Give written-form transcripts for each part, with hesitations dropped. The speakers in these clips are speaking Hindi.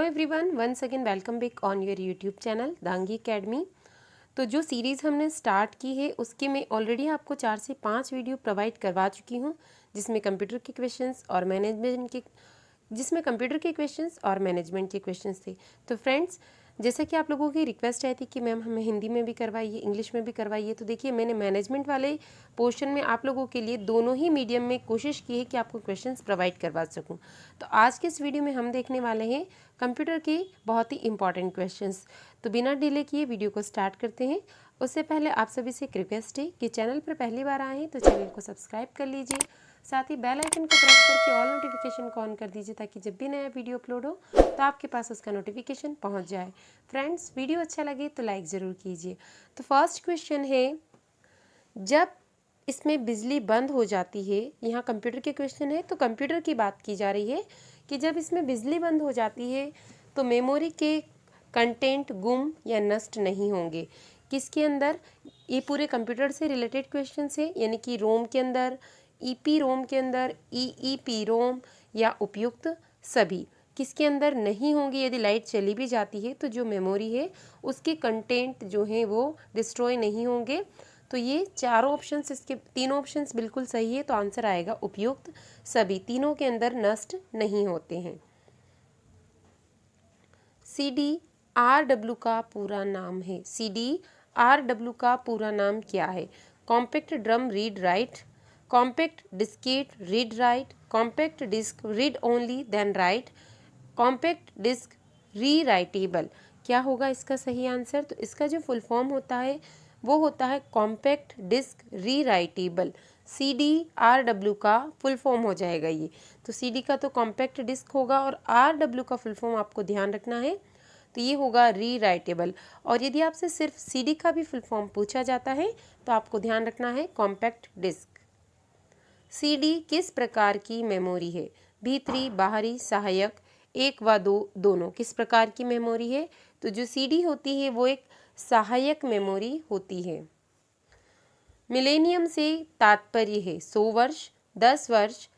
Everyone, once again welcome back on your YouTube channel Dangi academy. तो जो सीरीज़ हमने स्टार्ट की है उसके मैं ऑलरेडी आपको 4 से 5 वीडियो प्रोवाइड करवा चुकी हूँ, जिसमें कंप्यूटर के क्वेश्चंस और मैनेजमेंट के क्वेश्चंस थे। तो फ्रेंड्स, जैसा कि आप लोगों की रिक्वेस्ट आई थी कि मैम हमें हिंदी में भी करवाइए, इंग्लिश में भी करवाइए, तो देखिए मैंने मैनेजमेंट वाले पोर्शन में आप लोगों के लिए दोनों ही मीडियम में कोशिश की है कि आपको क्वेश्चंस प्रोवाइड करवा सकूं। तो आज के इस वीडियो में हम देखने वाले हैं कंप्यूटर के बहुत ही इंपॉर्टेंट क्वेश्चंस। तो बिना डिले किए वीडियो को स्टार्ट करते हैं। उससे पहले आप सभी से एक रिक्वेस्ट है कि चैनल पर पहली बार आए हैं तो चैनल को सब्सक्राइब कर लीजिए, साथ ही बेल आइकन को प्रेस करके ऑल नोटिफिकेशन को ऑन कर दीजिए ताकि जब भी नया वीडियो अपलोड हो तो आपके पास उसका नोटिफिकेशन पहुंच जाए। फ्रेंड्स, वीडियो अच्छा लगे तो लाइक ज़रूर कीजिए। तो फर्स्ट क्वेश्चन है, जब इसमें बिजली बंद हो जाती है, यहाँ कंप्यूटर के क्वेश्चन है तो कंप्यूटर की बात की जा रही है कि जब इसमें बिजली बंद हो जाती है तो मेमोरी के कंटेंट गुम या नष्ट नहीं होंगे। किसके अंदर? ये पूरे कंप्यूटर से रिलेटेड क्वेश्चन है, यानी कि रोम के अंदर, ईपी रोम के अंदर, ईईपी रोम या उपयुक्त सभी। किसके अंदर नहीं होंगे? यदि लाइट चली भी जाती है तो जो मेमोरी है उसके कंटेंट जो हैं वो डिस्ट्रॉय नहीं होंगे। तो ये चारों ऑप्शंस, इसके तीनों ऑप्शंस बिल्कुल सही है, तो आंसर आएगा उपयुक्त सभी। तीनों के अंदर नष्ट नहीं होते हैं। CDRW का पूरा नाम है। CDRW का पूरा नाम क्या है? Compact drum read write, compact diskette read write, compact disc read only then write, compact disc rewritable. क्या होगा इसका सही आंसर? तो इसका जो फुल फॉर्म होता है वो होता है कॉम्पैक्ट डिस्क री राइटेबल। CDRW का फुल फॉर्म हो जाएगा ये। तो CD का तो कॉम्पैक्ट डिस्क होगा और RW का फुल फॉर्म आपको ध्यान रखना है, तो ये होगा री राइटेबल। और यदि आपसे सिर्फ CD का भी फुल फॉर्म पूछा जाता है तो आपको ध्यान रखना है कॉम्पैक्ट डिस्क। CD किस प्रकार की मेमोरी है? भीतरी, बाहरी, सहायक, एक व दो, दोनों। किस प्रकार की मेमोरी है? तो जो CD होती है वो एक सहायक मेमोरी होती है। मिलेनियम से तात्पर्य है 100 वर्ष, 10 वर्ष,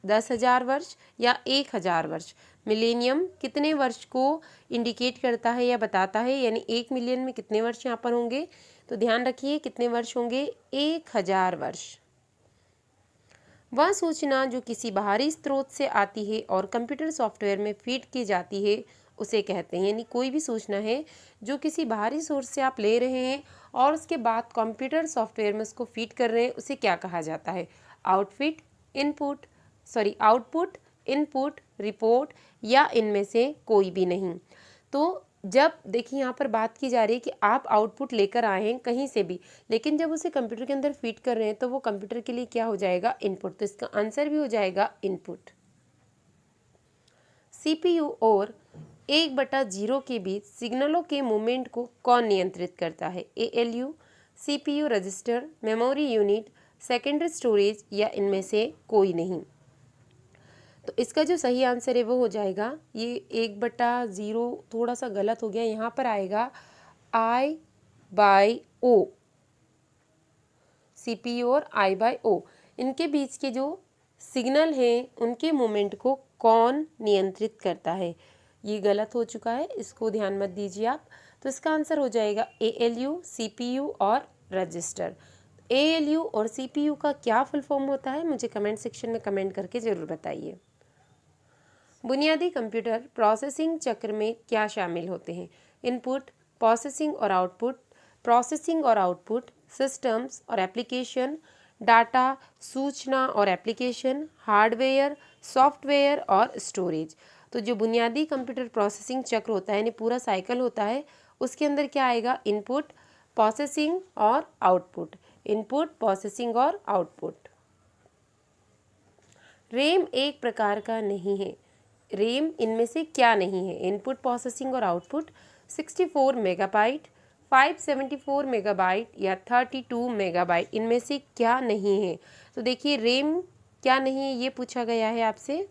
10,000 वर्ष या 1,000 वर्ष। मिलेनियम कितने वर्ष को इंडिकेट करता है या बताता है, यानी 1 मिलियन में कितने वर्ष यहाँ पर होंगे? तो ध्यान रखिए कितने वर्ष होंगे? 1,000 वर्ष। वह सूचना जो किसी बाहरी स्रोत से आती है और कंप्यूटर सॉफ्टवेयर में फीड की जाती है उसे कहते हैं, यानी कोई भी सूचना है जो किसी बाहरी सोर्स से आप ले रहे हैं और उसके बाद कंप्यूटर सॉफ्टवेयर में उसको फीड कर रहे हैं, उसे क्या कहा जाता है? आउटपुट, इनपुट, रिपोर्ट या इनमें से कोई भी नहीं। तो जब देखिए यहाँ पर बात की जा रही है कि आप आउटपुट लेकर आए हैं कहीं से भी, लेकिन जब उसे कंप्यूटर के अंदर फीड कर रहे हैं तो वो कंप्यूटर के लिए क्या हो जाएगा? इनपुट। तो इसका आंसर भी हो जाएगा इनपुट। CPU और 1/0 के बीच सिग्नलों के मूवमेंट को कौन नियंत्रित करता है? ALU, CPU register, memory unit, secondary storage या इनमें से कोई नहीं। तो इसका जो सही आंसर है वो हो जाएगा, ये 1/0 थोड़ा सा गलत हो गया, यहाँ पर आएगा I/O। CPU और I/O, इनके बीच के जो सिग्नल हैं उनके मूवमेंट को कौन नियंत्रित करता है? ये गलत हो चुका है, इसको ध्यान मत दीजिए आप। तो इसका आंसर हो जाएगा ALU, CPU और रजिस्टर। ALU और CPU का क्या फुल फॉर्म होता है? मुझे कमेंट सेक्शन में कमेंट करके ज़रूर बताइए। बुनियादी कंप्यूटर प्रोसेसिंग चक्र में क्या शामिल होते हैं? इनपुट, प्रोसेसिंग और आउटपुट, सिस्टम्स और एप्लीकेशन, डाटा, सूचना और एप्लीकेशन, हार्डवेयर, सॉफ्टवेयर और स्टोरेज। तो जो बुनियादी कंप्यूटर प्रोसेसिंग चक्र होता है, यानी पूरा साइकिल होता है, उसके अंदर क्या आएगा? इनपुट, प्रोसेसिंग और आउटपुट। इनपुट, प्रोसेसिंग और आउटपुट। रैम एक प्रकार का नहीं है। रैम इनमें से क्या नहीं है? इनपुट, प्रोसेसिंग और आउटपुट। 64 मेगाबाइट, 574 मेगाबाइट या 32 मेगाबाइट, इनमें से क्या नहीं है? तो देखिए रैम क्या नहीं है ये पूछा गया है आपसे।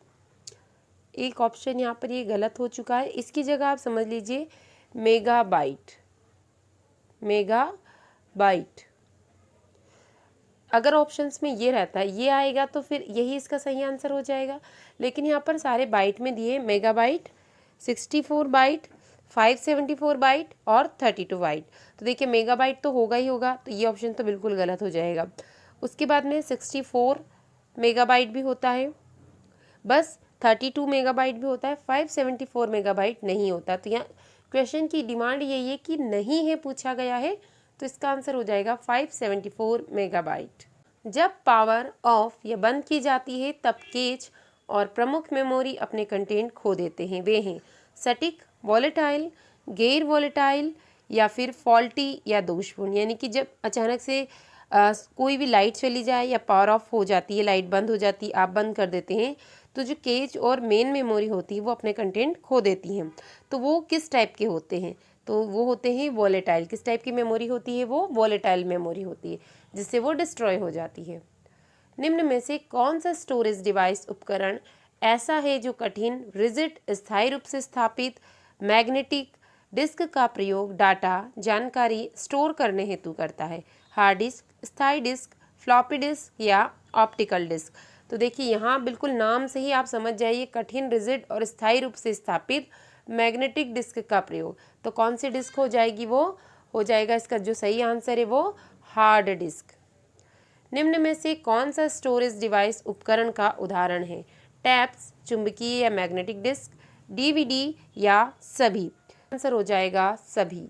एक ऑप्शन यहाँ पर ये गलत हो चुका है, इसकी जगह आप समझ लीजिए मेगाबाइट। अगर ऑप्शंस में ये रहता है, ये आएगा तो फिर यही इसका सही आंसर हो जाएगा, लेकिन यहाँ पर सारे बाइट में दिए मेगाबाइट, 64 बाइट, 574 बाइट और 32 बाइट। तो देखिए मेगाबाइट तो होगा ही होगा, तो ये ऑप्शन तो बिल्कुल गलत हो जाएगा। उसके बाद में 64 मेगाबाइट भी होता है, बस 32 मेगाबाइट भी होता है, 574 मेगाबाइट नहीं होता। तो यहाँ क्वेश्चन की डिमांड यही है कि नहीं है पूछा गया है, तो इसका आंसर हो जाएगा 574 मेगाबाइट। जब पावर ऑफ या बंद की जाती है तब केच और प्रमुख मेमोरी अपने कंटेंट खो देते हैं। वे हैं सटीक, वॉलेटाइल, गैर वॉलेटाइल या फिर फॉल्टी या दोषपूर्ण। यानी कि जब अचानक से कोई भी लाइट चली जाए या पावर ऑफ हो जाती है, लाइट बंद हो जाती है, आप बंद कर देते हैं, तो जो केच और मेन मेमोरी होती है वो अपने कंटेंट खो देती हैं। तो वो किस टाइप के होते हैं? तो वो होते हैं वॉलेटाइल। किस टाइप की मेमोरी होती है? वो वॉलेटाइल मेमोरी होती है, जिससे वो डिस्ट्रॉय हो जाती है। निम्न में से कौन सा स्टोरेज डिवाइस उपकरण ऐसा है जो कठिन, रिजिड, स्थायी रूप से स्थापित मैग्नेटिक डिस्क का प्रयोग डाटा, जानकारी स्टोर करने हेतु करता है? हार्ड डिस्क, स्थायी डिस्क, फ्लॉपी डिस्क या ऑप्टिकल डिस्क? तो देखिए यहाँ बिल्कुल नाम से ही आप समझ जाइए, कठिन, रिजिड और स्थायी रूप से स्थापित मैग्नेटिक डिस्क का प्रयोग। तो कौन सी डिस्क हो जाएगी? वो हो जाएगा, इसका जो सही आंसर है वो हार्ड डिस्क। निम्न में से कौन सा स्टोरेज डिवाइस उपकरण का उदाहरण है? टैब्स, चुंबकीय या मैग्नेटिक डिस्क, डीवीडी या सभी? आंसर हो जाएगा सभी।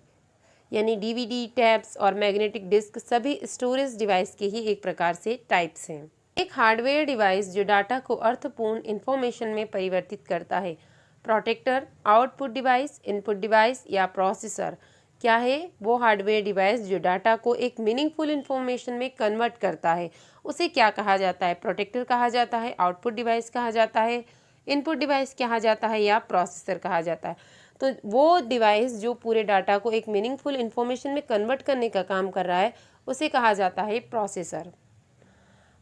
यानी डीवीडी, टैब्स और मैग्नेटिक डिस्क सभी स्टोरेज डिवाइस के ही एक प्रकार से टाइप्स हैं। एक हार्डवेयर डिवाइस जो डाटा को अर्थपूर्ण इंफॉर्मेशन में परिवर्तित करता है। Protector, output device, input device या प्रोसेसर? क्या है वो हार्डवेयर डिवाइस जो डाटा को एक मीनिंगफुल इंफॉर्मेशन में कन्वर्ट करता है? उसे क्या कहा जाता है? प्रोटेक्टर कहा जाता है, आउटपुट डिवाइस कहा जाता है, इनपुट डिवाइस कहा जाता है या प्रोसेसर कहा जाता है? तो वो डिवाइस जो पूरे डाटा को एक मीनिंगफुल इंफॉर्मेशन में कन्वर्ट करने का काम कर रहा है, उसे कहा जाता है प्रोसेसर।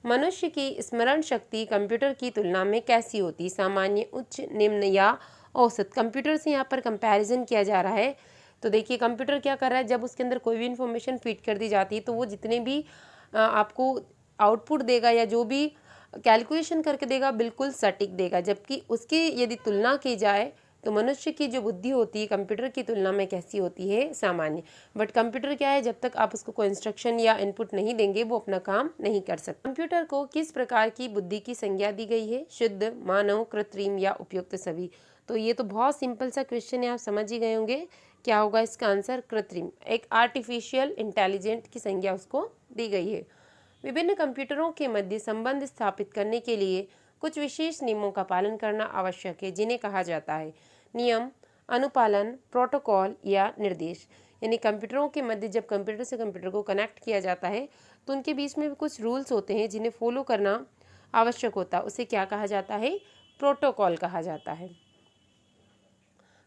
मनुष्य की स्मरण शक्ति कंप्यूटर की तुलना में कैसी होती? सामान्य, उच्च, निम्न या औसत? कंप्यूटर से यहाँ पर कंपैरिजन किया जा रहा है। तो देखिए कंप्यूटर क्या कर रहा है, जब उसके अंदर कोई भी इंफॉर्मेशन फीड कर दी जाती है तो वो जितने भी आपको आउटपुट देगा या जो भी कैलकुलेशन करके देगा बिल्कुल सटीक देगा। जबकि उसकी यदि तुलना की जाए तो मनुष्य की जो बुद्धि होती है कंप्यूटर की तुलना में कैसी होती है? सामान्य। बट कंप्यूटर क्या है, जब तक आप उसको कोई इंस्ट्रक्शन या इनपुट नहीं देंगे वो अपना काम नहीं कर सकता। कंप्यूटर को किस प्रकार की बुद्धि की संज्ञा दी गई है? शुद्ध, मानव, कृत्रिम या उपयुक्त सभी? तो ये तो बहुत सिंपल सा क्वेश्चन है, आप समझ ही गए होंगे। क्या होगा इसका आंसर? कृत्रिम। एक आर्टिफिशियल इंटेलिजेंट की संज्ञा उसको दी गई है। विभिन्न कंप्यूटरों के मध्य संबंध स्थापित करने के लिए कुछ विशेष नियमों का पालन करना आवश्यक है, जिन्हें कहा जाता है नियम, अनुपालन, प्रोटोकॉल या निर्देश। यानी कंप्यूटरों के मध्य जब कंप्यूटर से कंप्यूटर को कनेक्ट किया जाता है तो उनके बीच में भी कुछ रूल्स होते हैं जिन्हें फॉलो करना आवश्यक होता है। उसे क्या कहा जाता है? प्रोटोकॉल कहा जाता है।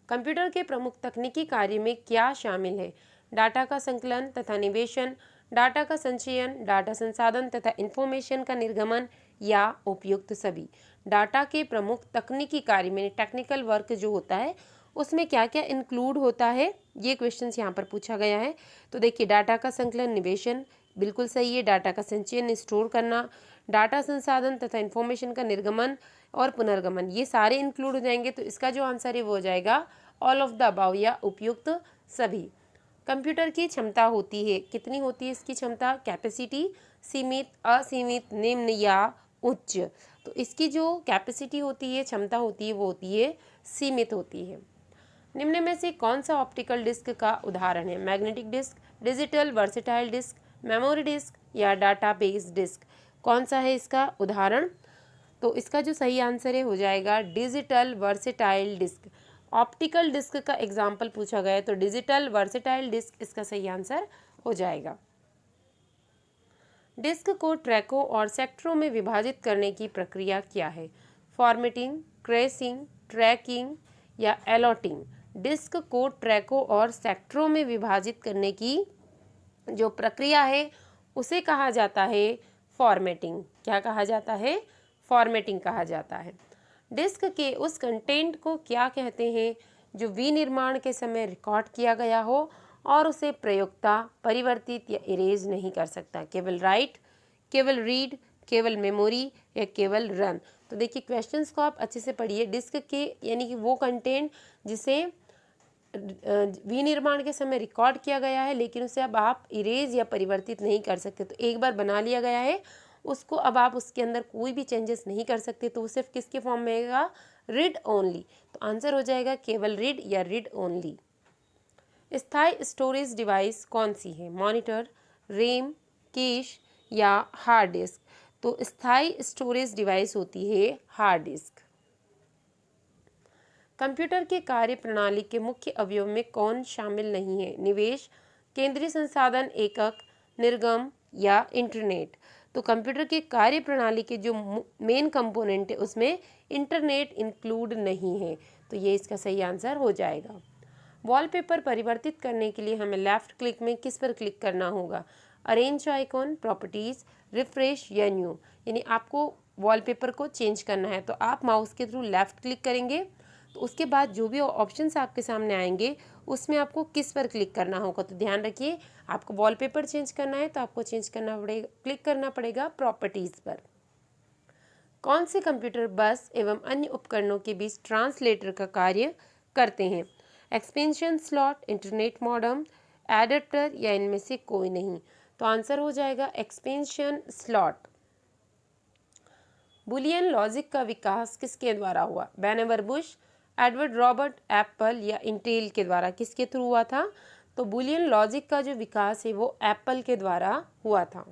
कंप्यूटर के प्रमुख तकनीकी कार्य में क्या शामिल है? डाटा का संकलन तथा निवेशन, डाटा का संचयन, डाटा संसाधन तथा इंफॉर्मेशन का निर्गमन या उपयुक्त सभी? डाटा के प्रमुख तकनीकी कार्य में टेक्निकल वर्क जो होता है उसमें क्या क्या इंक्लूड होता है, ये क्वेश्चन यहाँ पर पूछा गया है। तो देखिए डाटा का संकलन, निवेशन बिल्कुल सही है, डाटा का संचयन, स्टोर करना, डाटा संसाधन तथा इंफॉर्मेशन का निर्गमन और पुनर्गमन, ये सारे इंक्लूड हो जाएंगे। तो इसका जो आंसर है वो हो जाएगा ऑल ऑफ द अबाव या उपयुक्त सभी। कंप्यूटर की क्षमता होती है, कितनी होती है इसकी क्षमता? कैपेसिटी, सीमित, असीमित, निम्न या उच्च? तो इसकी जो कैपेसिटी होती है, क्षमता होती है, वो होती है सीमित होती है। निम्न में से कौन सा ऑप्टिकल डिस्क का उदाहरण है? Magnetic disc, digital versatile disc, memory disc या डाटाबेस डिस्क? कौन सा है इसका उदाहरण? तो इसका जो सही आंसर है हो जाएगा digital versatile disc. Optical disc का एग्जाम्पल पूछा गया है तो डिजिटल वर्सेटाइल डिस्क इसका सही आंसर हो जाएगा। डिस्क को ट्रैकों और सेक्टरों में विभाजित करने की प्रक्रिया क्या है? फॉर्मेटिंग, क्रेसिंग, ट्रैकिंग या एलॉटिंग? डिस्क को ट्रैकों और सेक्टरों में विभाजित करने की जो प्रक्रिया है उसे कहा जाता है फॉर्मेटिंग। क्या कहा जाता है? फॉर्मेटिंग कहा जाता है। डिस्क के उस कंटेंट को क्या कहते हैं जो विनिर्माण के समय रिकॉर्ड किया गया हो और उसे प्रयोक्ता परिवर्तित या इरेज नहीं कर सकता? केवल राइट, केवल रीड, केवल मेमोरी या केवल रन। तो देखिए क्वेश्चंस को आप अच्छे से पढ़िए। डिस्क के यानी कि वो कंटेंट जिसे विनिर्माण के समय रिकॉर्ड किया गया है लेकिन उसे अब आप इरेज या परिवर्तित नहीं कर सकते। तो एक बार बना लिया गया है उसको अब आप उसके अंदर कोई भी चेंजेस नहीं कर सकते, तो वो सिर्फ किसके फॉर्म में आएगा, रीड ओनली। तो आंसर हो जाएगा केवल रीड या रीड ओनली। स्थायी स्टोरेज डिवाइस कौन सी है, मॉनिटर, रैम, कैश या हार्ड डिस्क। तो स्थायी स्टोरेज डिवाइस होती है हार्ड डिस्क। कंप्यूटर के कार्य प्रणाली के मुख्य अवयव में कौन शामिल नहीं है, निवेश, केंद्रीय संसाधन एकक, निर्गम या इंटरनेट। तो कंप्यूटर के कार्य प्रणाली के जो मेन कंपोनेंट है उसमें इंटरनेट इंक्लूड नहीं है। तो ये इसका सही आंसर हो जाएगा। वॉलपेपर परिवर्तित करने के लिए हमें लेफ्ट क्लिक में किस पर क्लिक करना होगा, अरेंज आइकॉन, प्रॉपर्टीज, रिफ्रेश या न्यू। यानी आपको वॉलपेपर को चेंज करना है तो आप माउस के थ्रू लेफ्ट क्लिक करेंगे, तो उसके बाद जो भी ऑप्शंस आपके सामने आएंगे उसमें आपको किस पर क्लिक करना होगा। तो ध्यान रखिए, आपको वॉलपेपर चेंज करना है तो आपको चेंज करना पड़ेगा, क्लिक करना पड़ेगा प्रॉपर्टीज पर। कौन से कंप्यूटर बस एवं अन्य उपकरणों के बीच ट्रांसलेटर का कार्य करते हैं, expansion slot, internet modem, adapter या इनमें से कोई नहीं। तो आंसर हो जाएगा एक्सपेंशन स्लॉट। बुलियन लॉजिक का विकास किसके द्वारा हुआ, बैनेवर बुश, एडवर्ड रॉबर्ट, एप्पल या इंटेल के द्वारा। किसके थ्रू हुआ था, तो बुलियन लॉजिक का जो विकास है वो एप्पल के द्वारा हुआ था।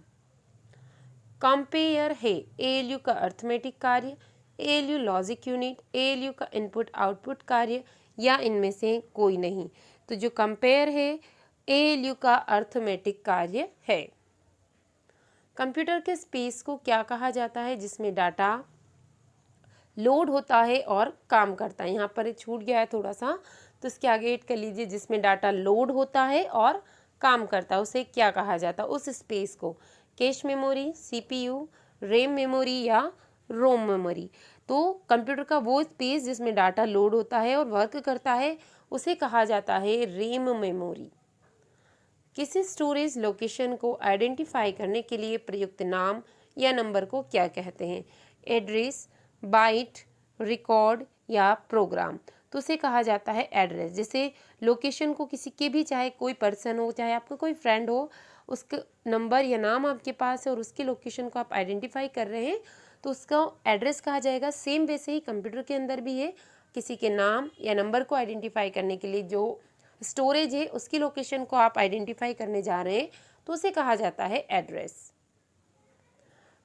कंपेयर है एएलयू का अर्थमेटिक कार्य, एएलयू लॉजिक यूनिट, एएलयू का इनपुट आउटपुट कार्य या इनमें से कोई नहीं। तो जो कंपेयर है एएलयू का अर्थमेटिक कार्य है। कंप्यूटर के स्पेस को क्या कहा जाता है जिसमें डाटा लोड होता है और काम करता है। यहाँ पर छूट गया है थोड़ा सा, तो इसके आगे ऐड कर लीजिए, जिसमें डाटा लोड होता है और काम करता है उसे क्या कहा जाता है, उस स्पेस को। Cache memory, CPU, RAM memory या रोम मेमोरी। तो कंप्यूटर का वो स्पेस जिसमें डाटा लोड होता है और वर्क करता है उसे कहा जाता है रैम मेमोरी। किसी स्टोरेज लोकेशन को आइडेंटिफाई करने के लिए प्रयुक्त नाम या नंबर को क्या कहते हैं, एड्रेस, बाइट, रिकॉर्ड या प्रोग्राम। तो उसे कहा जाता है एड्रेस। जैसे लोकेशन को किसी के भी, चाहे कोई पर्सन हो चाहे आपका कोई फ्रेंड हो, उसका नंबर या नाम आपके पास है और उसकी लोकेशन को आप आइडेंटिफाई कर रहे हैं तो उसका एड्रेस कहा जाएगा। सेम वैसे ही कंप्यूटर के अंदर भी है, किसी के नाम या नंबर को आइडेंटिफाई करने के लिए जो स्टोरेज है उसकी लोकेशन को आप आइडेंटिफाई करने जा रहे हैं तो उसे कहा जाता है एड्रेस।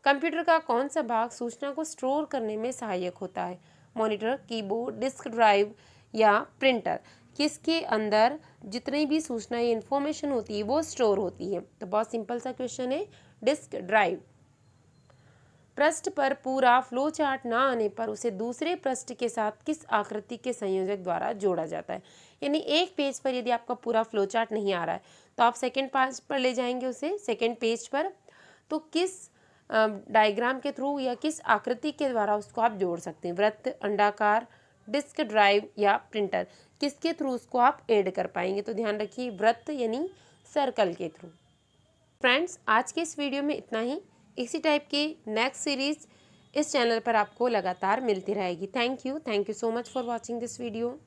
कंप्यूटर का कौन सा भाग सूचना को स्टोर करने में सहायक होता है, मॉनिटर, कीबोर्ड, डिस्क ड्राइव या प्रिंटर। किसके अंदर जितनी भी सूचना या इन्फॉर्मेशन होती है वो स्टोर होती है। तो बहुत सिंपल सा क्वेश्चन है, डिस्क ड्राइव। पृष्ठ पर पूरा फ्लो चार्ट ना आने पर उसे दूसरे पृष्ठ के साथ किस आकृति के संयोजक द्वारा जोड़ा जाता है। यानी एक पेज पर यदि आपका पूरा फ्लो चार्ट नहीं आ रहा है तो आप सेकंड पेज पर ले जाएंगे उसे, सेकंड पेज पर, तो किस डायग्राम के थ्रू या किस आकृति के द्वारा उसको आप जोड़ सकते हैं, वृत्त, अंडाकार, डिस्क ड्राइव या प्रिंटर, किसके थ्रू उसको आप ऐड कर पाएंगे। तो ध्यान रखिए वृत्त यानी सर्कल के थ्रू। फ्रेंड्स, आज के इस वीडियो में इतना ही। इसी टाइप की नेक्स्ट सीरीज इस चैनल पर आपको लगातार मिलती रहेगी। Thank you so much for watching this video.